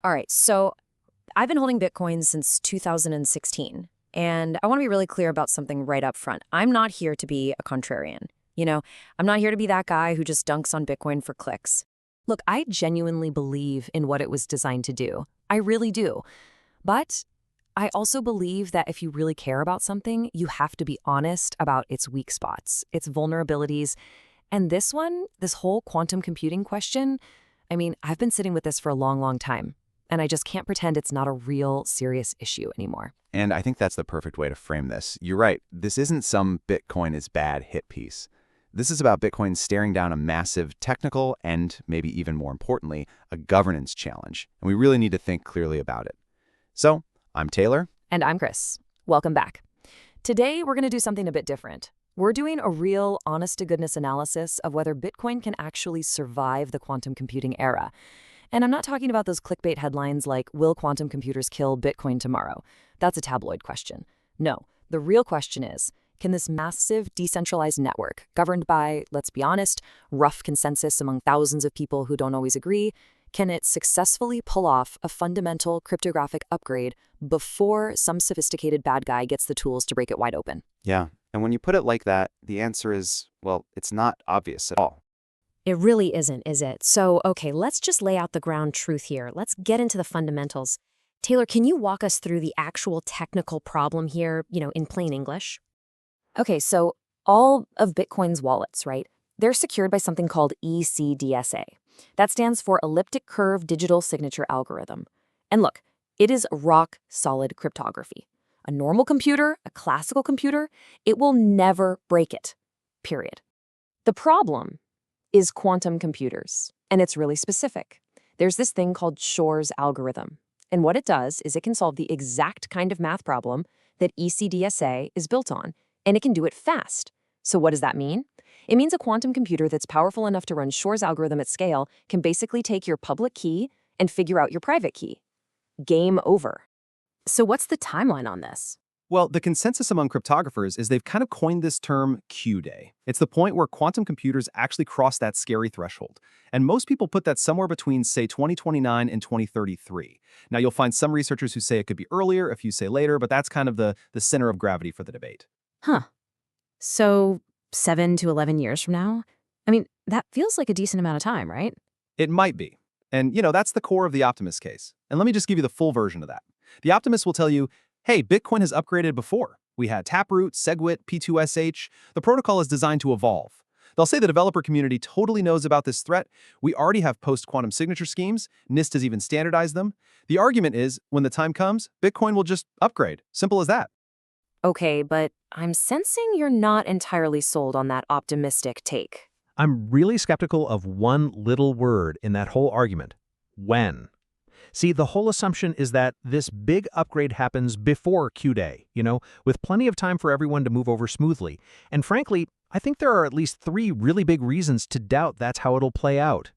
All right, so I've been holding Bitcoin since 2016, and I want to be really clear about something right up front. I'm not here to be a contrarian. You know, I'm not here to be that guy who just dunks on Bitcoin for clicks. Look, I genuinely believe in what it was designed to do. I really do. But I also believe that if you really care about something, you have to be honest about its weak spots, its vulnerabilities. And this one, this whole quantum computing question, I mean, I've been sitting with this for a long, long time. And I just can't pretend it's not a real serious issue anymore. And I think that's the perfect way to frame this. You're right. This isn't some Bitcoin is bad hit piece. This is about Bitcoin staring down a massive technical and, maybe even more importantly, a governance challenge. And we really need to think clearly about it. So, I'm Taylor. And I'm Chris. Welcome back. Today, we're going to do something a bit different. We're doing a real, honest-to-goodness analysis of whether Bitcoin can actually survive the quantum computing era. And I'm not talking about those clickbait headlines like, will quantum computers kill Bitcoin tomorrow? That's a tabloid question. No, the real question is, can this massive decentralized network, governed by, let's be honest, rough consensus among thousands of people who don't always agree, can it successfully pull off a fundamental cryptographic upgrade before some sophisticated bad guy gets the tools to break it wide open? Yeah, and when you put it like that, the answer is, well, it's not obvious at all. It really isn't, is it? So, okay, let's just lay out the ground truth here. Let's get into the fundamentals. Taylor, can you walk us through the actual technical problem here, in plain English? Okay, so all of Bitcoin's wallets, right? They're secured by something called ECDSA. That stands for Elliptic Curve Digital Signature Algorithm. And look, it is rock-solid cryptography. A normal computer, a classical computer, it will never break it, period. The problem is quantum computers, and it's really specific. There's this thing called Shor's algorithm, and what it does is it can solve the exact kind of math problem that ECDSA is built on, and it can do it fast. So what does that mean? It means a quantum computer that's powerful enough to run Shor's algorithm at scale can basically take your public key and figure out your private key. Game over. So what's the timeline on this? Well, the consensus among cryptographers is they've kind of coined this term Q-Day. It's the point where quantum computers actually cross that scary threshold. And most people put that somewhere between, say, 2029 and 2033. Now, you'll find some researchers who say it could be earlier, a few say later, but that's kind of the center of gravity for the debate. Huh. So 7 to 11 years from now? I mean, that feels like a decent amount of time, right? It might be. And, that's the core of the optimist case. And let me just give you the full version of that. The optimist will tell you, hey, Bitcoin has upgraded before. We had Taproot, SegWit, P2SH. The protocol is designed to evolve. They'll say the developer community totally knows about this threat. We already have post-quantum signature schemes. NIST has even standardized them. The argument is, when the time comes, Bitcoin will just upgrade. Simple as that. Okay, but I'm sensing you're not entirely sold on that optimistic take. I'm really skeptical of one little word in that whole argument: when. See, the whole assumption is that this big upgrade happens before Q-Day, with plenty of time for everyone to move over smoothly. And frankly, I think there are at least 3 really big reasons to doubt that's how it'll play out.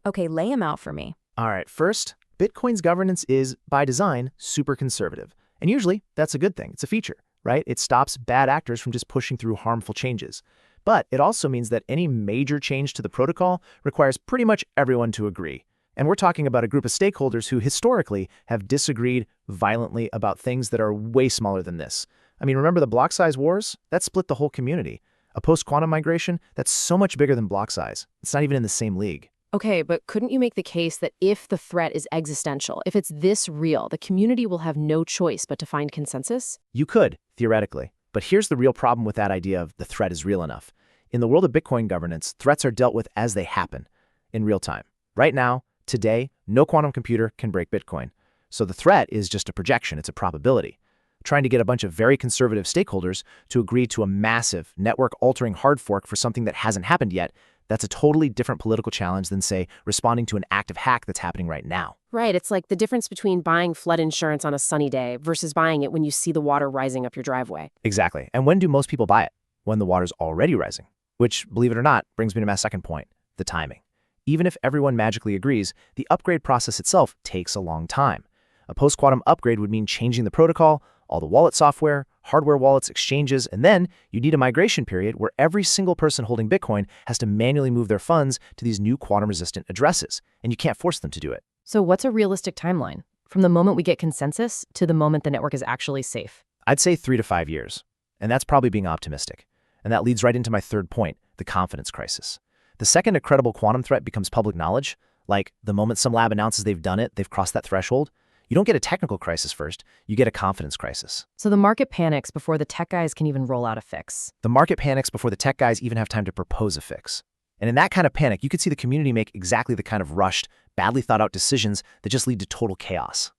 Okay, lay them out for me. All right, first, Bitcoin's governance is, by design, super conservative. And usually, that's a good thing. It's a feature, right? It stops bad actors from just pushing through harmful changes. But it also means that any major change to the protocol requires pretty much everyone to agree. And we're talking about a group of stakeholders who historically have disagreed violently about things that are way smaller than this. I mean, remember the block size wars? That split the whole community. A post-quantum migration, that's so much bigger than block size. It's not even in the same league. Okay, but couldn't you make the case that if the threat is existential, if it's this real, the community will have no choice but to find consensus? You could, theoretically. But here's the real problem with that idea of the threat is real enough. In the world of Bitcoin governance, threats are dealt with as they happen, in real time. Right now, today, no quantum computer can break Bitcoin. So the threat is just a projection, it's a probability. Trying to get a bunch of very conservative stakeholders to agree to a massive, network-altering hard fork for something that hasn't happened yet, that's a totally different political challenge than, say, responding to an active hack that's happening right now. Right, it's like the difference between buying flood insurance on a sunny day versus buying it when you see the water rising up your driveway. Exactly. And when do most people buy it? When the water's already rising. Which, believe it or not, brings me to my second point, the timing. Even if everyone magically agrees, the upgrade process itself takes a long time. A post-quantum upgrade would mean changing the protocol, all the wallet software, hardware wallets, exchanges, and then you need a migration period where every single person holding Bitcoin has to manually move their funds to these new quantum-resistant addresses, and you can't force them to do it. So what's a realistic timeline? From the moment we get consensus to the moment the network is actually safe? I'd say 3 to 5 years. And that's probably being optimistic. And that leads right into my third point, the confidence crisis. The second a credible quantum threat becomes public knowledge, like the moment some lab announces they've done it, they've crossed that threshold, you don't get a technical crisis first, you get a confidence crisis. So the market panics before the tech guys can even roll out a fix. The market panics before the tech guys even have time to propose a fix. And in that kind of panic, you could see the community make exactly the kind of rushed, badly thought out decisions that just lead to total chaos.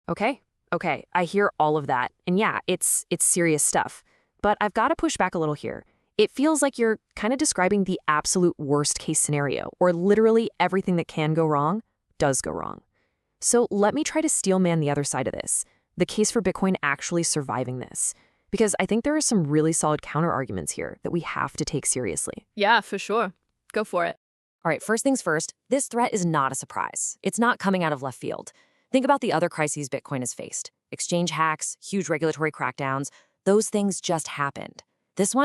Okay, I hear all of that. And yeah, it's serious stuff. But I've got to push back a little here. It feels like you're kind of describing the absolute worst case scenario, or literally everything that can go wrong does go wrong. So let me try to steelman the other side of this, the case for Bitcoin actually surviving this, because I think there are some really solid counterarguments here that we have to take seriously. Yeah, for sure. Go for it. All right, first things first, this threat is not a surprise. It's not coming out of left field. Think about the other crises Bitcoin has faced. Exchange hacks, huge regulatory crackdowns, those things just happened. This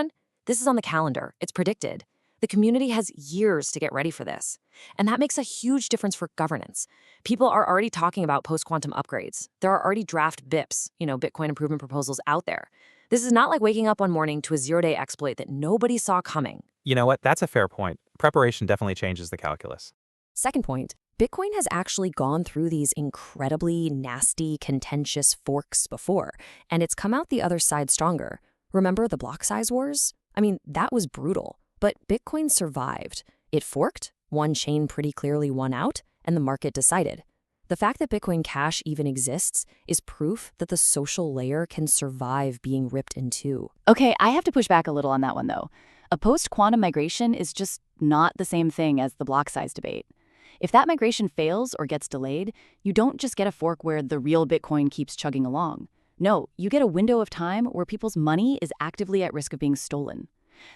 is on the calendar. It's predicted. The community has years to get ready for this. And that makes a huge difference for governance. People are already talking about post-quantum upgrades. There are already draft BIPs, Bitcoin improvement proposals out there. This is not like waking up one morning to a zero-day exploit that nobody saw coming. You know what? That's a fair point. Preparation definitely changes the calculus. Second point, Bitcoin has actually gone through these incredibly nasty, contentious forks before, and it's come out the other side stronger. Remember the block size wars? I mean, that was brutal. But Bitcoin survived. It forked, one chain pretty clearly won out, and the market decided. The fact that Bitcoin Cash even exists is proof that the social layer can survive being ripped in two. Okay, I have to push back a little on that one, though. A post-quantum migration is just not the same thing as the block size debate. If that migration fails or gets delayed, you don't just get a fork where the real Bitcoin keeps chugging along. No, you get a window of time where people's money is actively at risk of being stolen.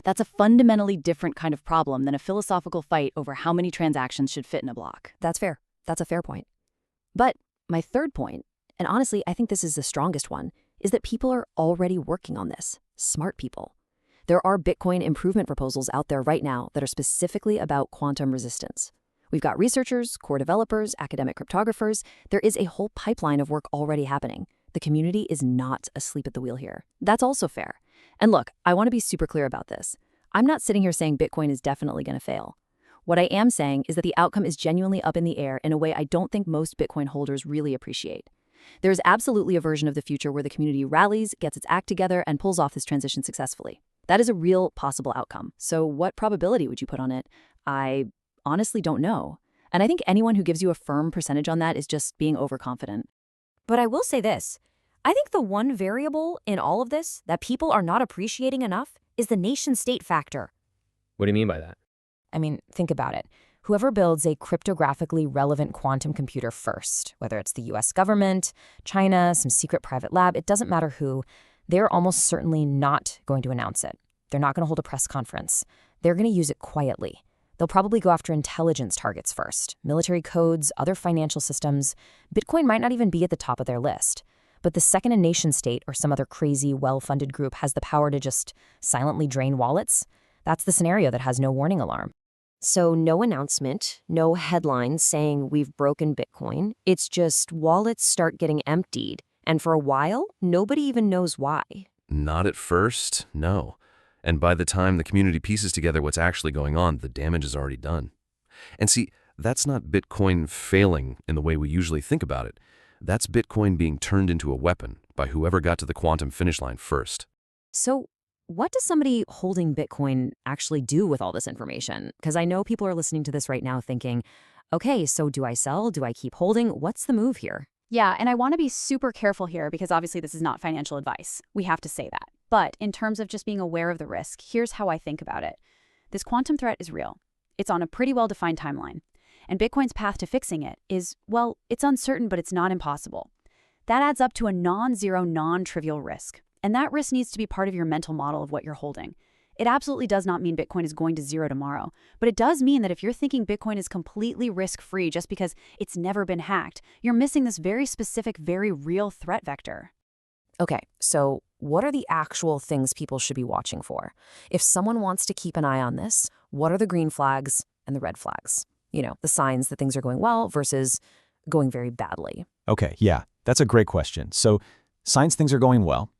That's a fundamentally different kind of problem than a philosophical fight over how many transactions should fit in a block. That's fair. That's a fair point. But my third point, and honestly, I think this is the strongest one, is that people are already working on this. Smart people. There are Bitcoin improvement proposals out there right now that are specifically about quantum resistance. We've got researchers, core developers, academic cryptographers. There is a whole pipeline of work already happening. The community is not asleep at the wheel here. That's also fair. And look, I want to be super clear about this. I'm not sitting here saying Bitcoin is definitely going to fail. What I am saying is that the outcome is genuinely up in the air in a way I don't think most Bitcoin holders really appreciate. There is absolutely a version of the future where the community rallies, gets its act together, and pulls off this transition successfully. That is a real possible outcome. So what probability would you put on it? I honestly don't know. And I think anyone who gives you a firm percentage on that is just being overconfident. But I will say this. I think the one variable in all of this that people are not appreciating enough is the nation-state factor. What do you mean by that? I mean, think about it. Whoever builds a cryptographically relevant quantum computer first, whether it's the US government, China, some secret private lab, it doesn't matter who, they're almost certainly not going to announce it. They're not going to hold a press conference. They're going to use it quietly. They'll probably go after intelligence targets first, military codes, other financial systems. Bitcoin might not even be at the top of their list. But the second a nation-state or some other crazy, well-funded group has the power to just silently drain wallets, that's the scenario that has no warning alarm. So no announcement, no headlines saying we've broken Bitcoin. It's just wallets start getting emptied. And for a while, nobody even knows why. Not at first, no. And by the time the community pieces together what's actually going on, the damage is already done. And see, that's not Bitcoin failing in the way we usually think about it. That's Bitcoin being turned into a weapon by whoever got to the quantum finish line first. So what does somebody holding Bitcoin actually do with all this information? Because I know people are listening to this right now thinking, okay, so do I sell? Do I keep holding? What's the move here? Yeah, and I want to be super careful here because obviously this is not financial advice. We have to say that. But in terms of just being aware of the risk, here's how I think about it. This quantum threat is real. It's on a pretty well-defined timeline. And Bitcoin's path to fixing it is, well, it's uncertain, but it's not impossible. That adds up to a non-zero, non-trivial risk. And that risk needs to be part of your mental model of what you're holding. It absolutely does not mean Bitcoin is going to zero tomorrow, but it does mean that if you're thinking Bitcoin is completely risk-free just because it's never been hacked, you're missing this very specific, very real threat vector. Okay, so what are the actual things people should be watching for? If someone wants to keep an eye on this, what are the green flags and the red flags? The signs that things are going well versus going very badly? Okay, yeah, that's a great question. So, signs things are going well.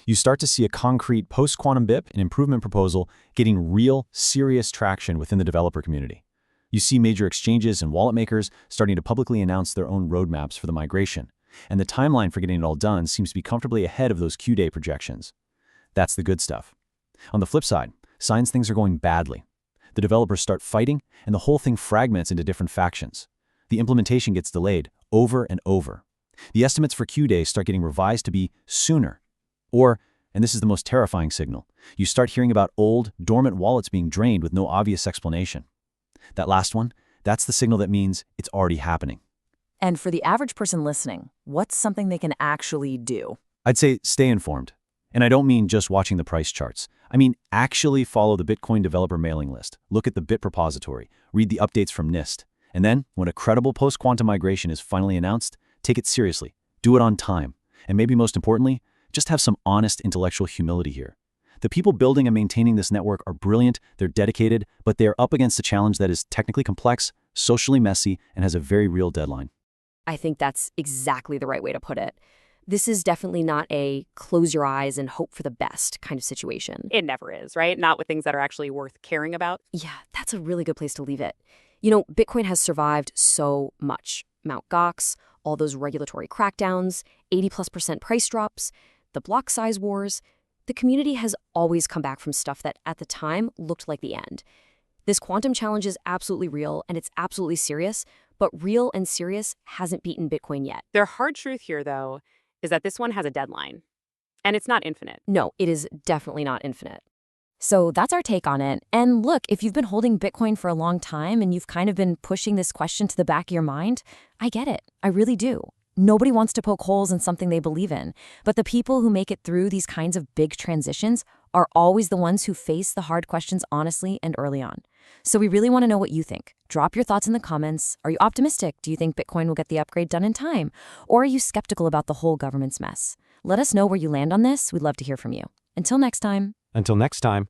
You start to see a concrete post-quantum BIP, an improvement proposal, getting real, serious traction within the developer community. You see major exchanges and wallet makers starting to publicly announce their own roadmaps for the migration. And the timeline for getting it all done seems to be comfortably ahead of those Q-Day projections. That's the good stuff. On the flip side, signs things are going badly. The developers start fighting, and the whole thing fragments into different factions. The implementation gets delayed over and over. The estimates for Q-Day start getting revised to be sooner. Or, and this is the most terrifying signal, you start hearing about old, dormant wallets being drained with no obvious explanation. That last one, that's the signal that means it's already happening. And for the average person listening, what's something they can actually do? I'd say stay informed. And I don't mean just watching the price charts. I mean actually follow the Bitcoin developer mailing list, look at the Bit repository, read the updates from NIST. And then, when a credible post-quantum migration is finally announced, take it seriously, do it on time, and maybe most importantly, just have some honest intellectual humility here. The people building and maintaining this network are brilliant, they're dedicated, but they are up against a challenge that is technically complex, socially messy, and has a very real deadline. I think that's exactly the right way to put it. This is definitely not a close your eyes and hope for the best kind of situation. It never is, right? Not with things that are actually worth caring about. Yeah, that's a really good place to leave it. You know, Bitcoin has survived so much. Mt. Gox, all those regulatory crackdowns, 80+% price drops, the block size wars. The community has always come back from stuff that at the time looked like the end. This quantum challenge is absolutely real and it's absolutely serious, but real and serious hasn't beaten Bitcoin yet. Their hard truth here, though, is that this one has a deadline. And it's not infinite. No, it is definitely not infinite. So that's our take on it. And look, if you've been holding Bitcoin for a long time and you've kind of been pushing this question to the back of your mind, I get it. I really do. Nobody wants to poke holes in something they believe in. But the people who make it through these kinds of big transitions are always the ones who face the hard questions honestly and early on. So we really want to know what you think. Drop your thoughts in the comments. Are you optimistic? Do you think Bitcoin will get the upgrade done in time? Or are you skeptical about the whole government's mess? Let us know where you land on this. We'd love to hear from you. Until next time. Until next time.